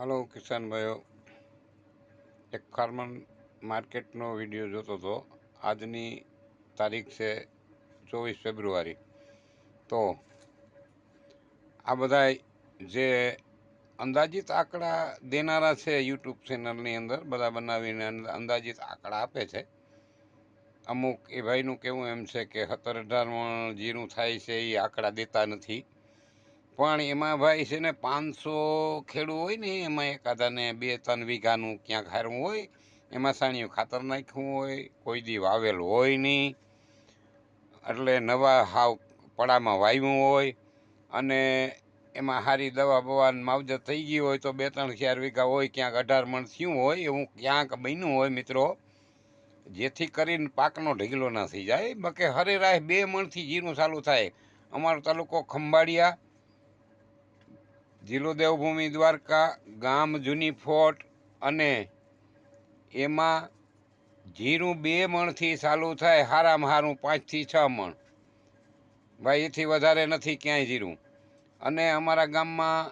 હાલો કિસાન ભાઈઓ, એક farmer માર્કેટનો video જોતો હતો. આજની તારીખ છે 24 ફેબ્રુઆરી. તો આ બધા જે અંદાજિત આંકડા દેનારા છે યુટ્યુબ ચેનલની અંદર, બધા બનાવીને અંદાજિત આંકડા આપે છે. અમુક એ ભાઈનું કહેવું એમ છે કે 17-18 મણ જીરું થાય છે, એ આંકડા દેતા નથી. પણ એમાં ભાઈ છે ને 500 ખેડૂ હોય ને, એમાં એકાદાને 2-3 વીઘાનું ક્યાંક હારવું હોય, એમાં સાણિયું ખાતર નાખ્યું હોય, કોઈ દી વાવેલું હોય નહીં, એટલે નવા હાવ પડામાં વાવ્યું હોય, અને એમાં સારી દવા બવા માવજત થઈ ગઈ હોય તો 2-3-4 વીઘા હોય, ક્યાંક 18 મણ થયું હોય, એવું ક્યાંક બન્યું હોય મિત્રો, જેથી કરીને પાકનો ઢગલો ના થઈ જાય. બાકી હરેરાય 2 મણથી જીરું ચાલુ થાય. અમારો તાલુકો ખંભાળિયા, જિલ્લો દેવભૂમિ દ્વારકા, ગામ જૂની ફોટ, અને એમાં જીરું 2 મણથી ચાલુ થાય. હારામાં હારું 5 થી 6 મણ, ભાઈ એથી વધારે નથી ક્યાંય જીરું. અને અમારા ગામમાં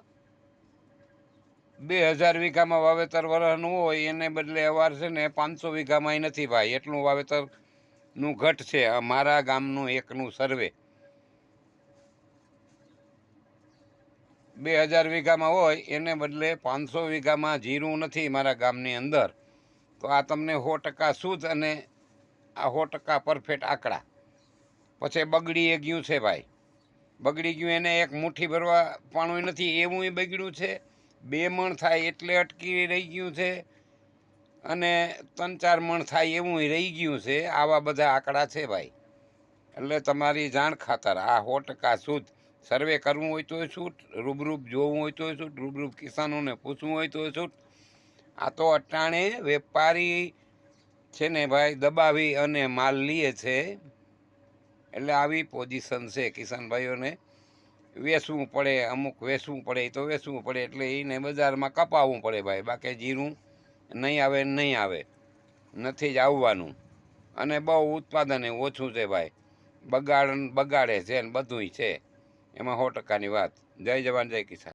2000 વીઘામાં વાવેતર વરસનું હોય, એને બદલે અવાર છે ને 500 વીઘામાં નથી ભાઈ, એટલું વાવેતરનું ઘટ છે મારા ગામનું એકનું સર્વે. 2000 વીઘામાં હોય એને બદલે 500 વીઘામાં જીરું નથી મારા ગામની અંદર. તો આ તમને 100% શુદ્ધ અને આ 100% પરફેક્ટ આંકડા. પછી બગડી ગયું છે ભાઈ, બગડી ગયું, એને એક મુઠ્ઠી ભરવા પાણું નથી એવું બગડ્યું છે. 2 મણ થાય એટલે અટકી રહી ગયું છે, અને 3-4 મણ થાય એવું રહી ગયું છે. આવા બધા આંકડા છે ભાઈ. એટલે તમારી જાણ ખાતર આ 100% શુદ્ધ. સર્વે કરવું હોય તો છૂટ, રૂબરૂપ જોવું હોય તો છૂટ, રૂબરૂપ કિસાનોને પૂછવું હોય તો છૂટ. આ તો અટાણે વેપારી છે ને ભાઈ, દબાવી અને માલ લે છે. એટલે આવી પોઝિશન છે. કિસાન ભાઈઓને વેચવું પડે, અમુક વેચવું પડે તો વેચવું પડે, એટલે એને બજારમાં કપાવવું પડે ભાઈ. બાકી જીરું નહીં આવે, નહીં આવે, નથી જ આવવાનું. અને બહુ ઉત્પાદન ઓછું છે ભાઈ, બગાડે છે ને બધુંય છે. એમાં 100%ની વાત. જય જવાન જય કિસાન.